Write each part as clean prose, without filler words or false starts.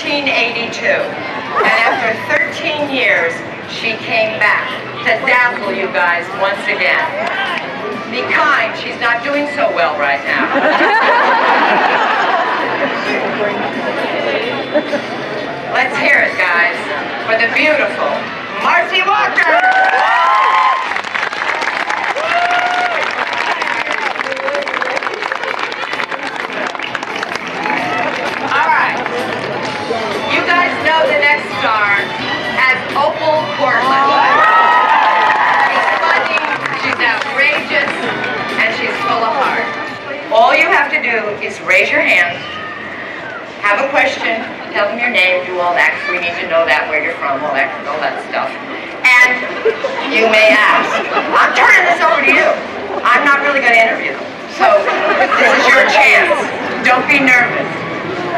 1982. And after 13 years, she came back to dazzle you guys once again. Be kind, she's not doing so well right now. Let's hear it, guys, for the beautiful Marcy Walker! All right. You guys know the next star as Opal Portland. She's funny, she's outrageous, and she's full of heart. All you have to do is raise your hand, have a question, tell them your name, do all that, because we need to know that, where you're from, all that stuff. And you may ask. I'm turning this over to you. I'm not really going to interview them. So this is your chance. Don't be nervous.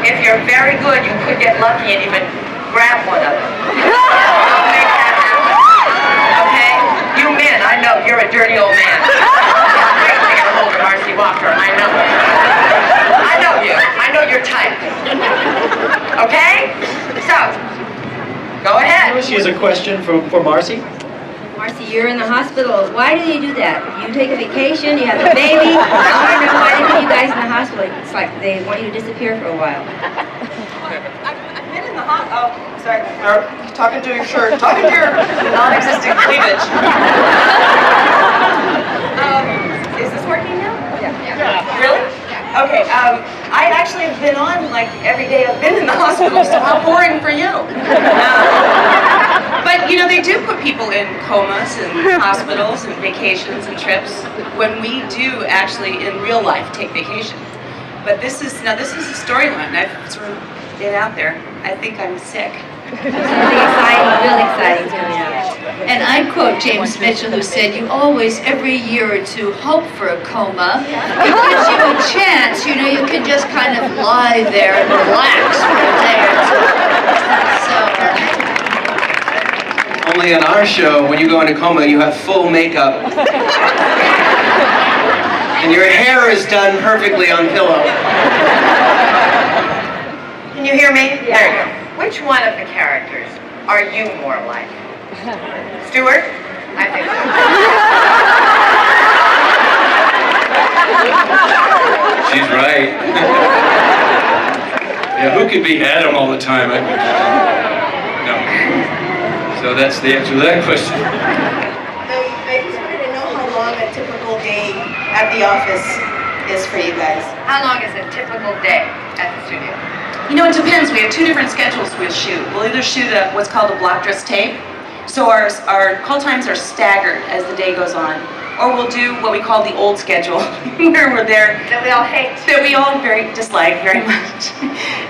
If you're very good, you could get lucky and even grab one of them. Don't make that happen. Okay? You men, I know you're a dirty old man. Wait to get a hold of Marcy Walker. I know. I know you. I know your type. Okay? So, go ahead. She has a question for Marcy. Marcy, you're in the hospital. Why do you do that? You take a vacation, you have a baby. I want to know why they put you guys in the hospital. It's like they want you to disappear for a while. I've been in the hospital. Oh, sorry. Talking to your shirt, talking to your non-existent cleavage. Is this working now? Yeah. Really? Okay, I actually have been on like every day I've been in the hospital, so how boring for you. But you know, they do put people in comas and hospitals and vacations and trips when we do actually in real life take vacation. But this is a storyline. I've sort of been out there. I think I'm sick. Something exciting, really exciting too, yeah. And I quote James Mitchell, who said, "You always, every year or two, hope for a coma. It gives you a chance, you know, you can just kind of lie there and relax for a day or two." So, Only on our show, when you go into coma, you have full makeup. And your hair is done perfectly on pillow. Can you hear me? Yeah. There you go. Which one of the characters are you more like? Stuart? I think so. She's right. Yeah, who could be Adam all the time? No. So that's the answer to that question. I just wanted to know how long a typical day at the office is for you guys. How long is a typical day at the studio? You know, it depends. We have two different schedules we'll shoot. We'll either shoot what's called a block dress tape, so our call times are staggered as the day goes on, or we'll do what we call the old schedule, where we're there. That we all hate. That we all dislike very much.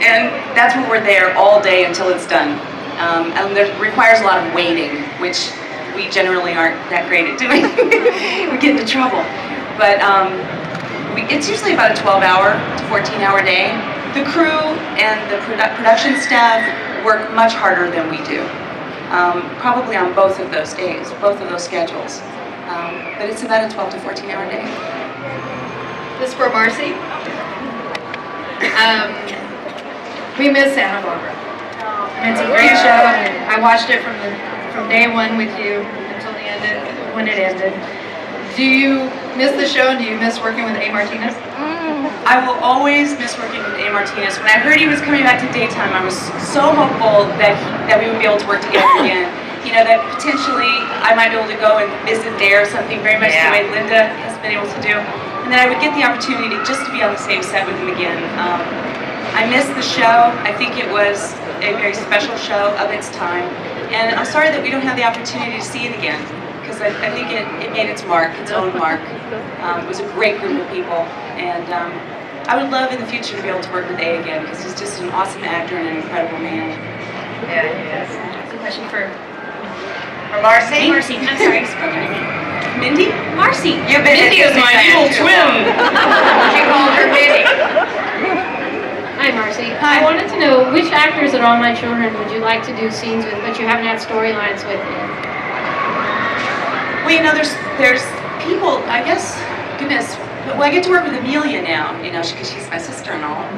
And that's where we're there all day until it's done. And it requires a lot of waiting, which we generally aren't that great at doing. We get into trouble. But it's usually about a 12-hour to 14-hour day. The crew and the production staff work much harder than we do, probably on both of those days, both of those schedules. But it's about a 12 to 14-hour day. This is for Marcy. We miss Santa Barbara. And it's a great show. I watched it from day one with you until the end when it ended. Do you miss the show and do you miss working with A. Martinez? I will always miss working with A. Martinez. When I heard he was coming back to daytime, I was so hopeful that we would be able to work together again. You know, that potentially I might be able to go and visit there or something, very much the way Linda has been able to do. And then I would get the opportunity just to be on the same set with him again. I miss the show. I think it was a very special show of its time. And I'm sorry that we don't have the opportunity to see it again, because I think it made its mark, its own mark. It was a great group of people, and I would love in the future to be able to work with A again, because he's just an awesome actor and an incredible man. Yeah, he is. That's a question for Marcy? Marcy. I'm sorry. Mindy? Marcy. You've been Mindy is my evil twin. She called her Mindy. Hi, Marcy. Hi. I wanted to know which actors in All My Children would you like to do scenes with, but you haven't had storylines with yet? Well, you know, there's people, I guess, goodness, Well, I get to work with Amelia now, you know, because she's my sister-in-law.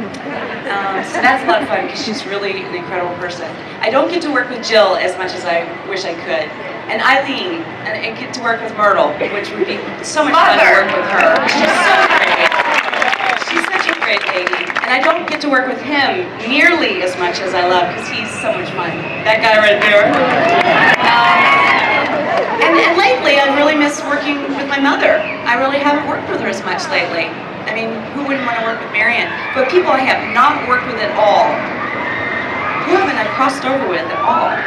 So that's a lot of fun because she's really an incredible person. I don't get to work with Jill as much as I wish I could. And Eileen, and I get to work with Myrtle, which would be so much fun to work with her. She's so great. She's such a great lady. And I don't get to work with him nearly as much as I love because he's so much fun. That guy right there. And lately, I've really missed working with my mother. I really haven't worked with her as much lately. I mean, who wouldn't want to work with Marion? But people I have not worked with at all. Who haven't I crossed over with at all?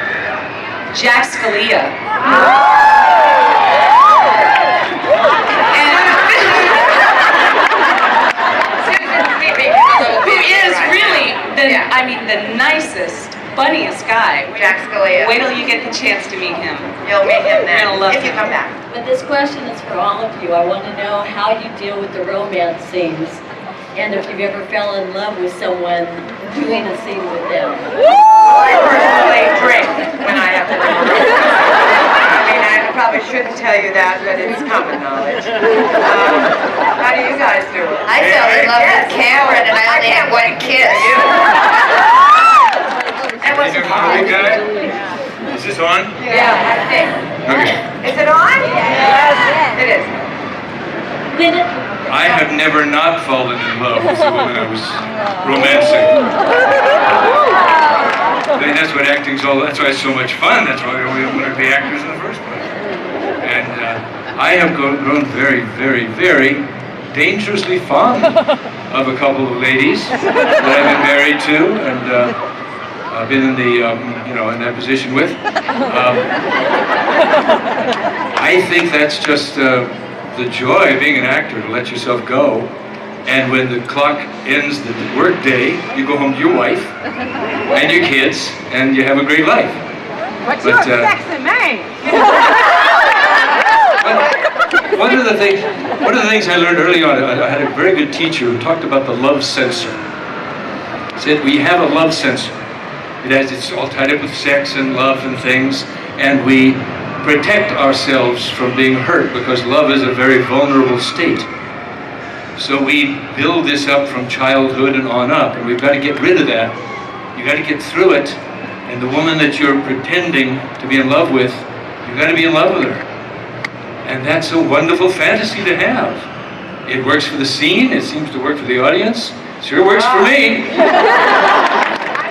Jack Scalia. Who is really the nicest, funniest guy. Jack Scalia. Wait till you get the chance to meet him. You'll meet him then, You're gonna love if you him. come back. But this question is for all of you. I want to know how you deal with the romance scenes, and if you've ever fell in love with someone doing a scene with them. I personally drink when I have to work. I mean, I probably shouldn't tell you that, but it's common knowledge. How do you guys do it? I fell in love with Cameron and I only had one kiss. That was Big guy? Is this on? Yeah, I think. Okay. Is it on? Yes. It is. I have never not fallen in love with a woman I was romancing. I mean, that's what acting's all. That's why it's so much fun. That's why we want to be actors in the first place. And I have grown very, very, very dangerously fond of a couple of ladies that I've been married to, and I've been in the in that position with. I think that's just the joy of being an actor, to let yourself go. And when the clock ends the work day, you go home to your wife and your kids, and you have a great life. But you're sexy man. One of the things I learned early on, I had a very good teacher who talked about the love sensor. He said, we have a love sensor. It's all tied up with sex and love and things, and we protect ourselves from being hurt because love is a very vulnerable state. So we build this up from childhood and on up, and we've got to get rid of that. You got to get through it, and the woman that you're pretending to be in love with, you got to be in love with her. And that's a wonderful fantasy to have. It works for the scene, it seems to work for the audience, sure works for me.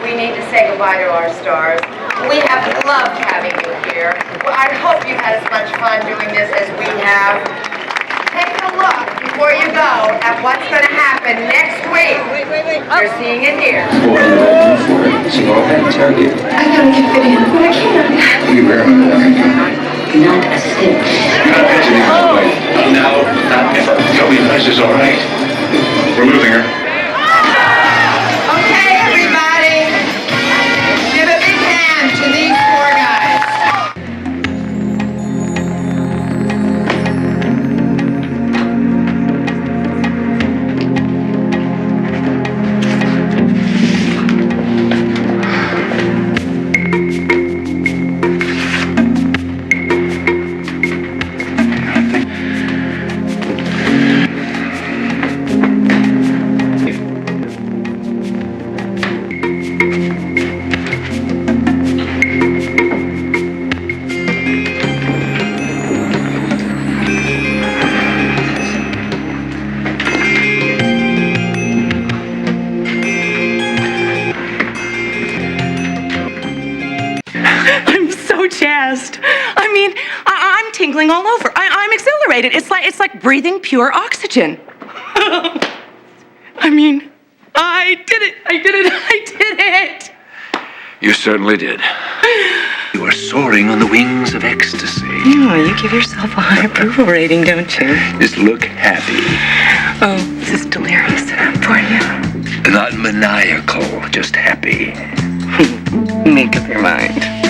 We need to say goodbye to our stars. We have loved having you here. Well, I hope you've had as much fun doing this as we have. Take a look before you go at what's going to happen next week. You're seeing it here. So go ahead and tell you. I gotta keep it in, but I can't. You bear me Not a stitch. Now, not ever. Tell me this is all right. We're losing her. Okay, everybody. Give a big hand to these four guys. I mean, I'm tingling all over. I'm exhilarated. It's like breathing pure oxygen. I mean, I did it. You certainly did. You are soaring on the wings of ecstasy. Oh, you give yourself a high approval rating, don't you? Just look happy. Oh, this is delirious for you. Not maniacal, just happy. Make up your mind.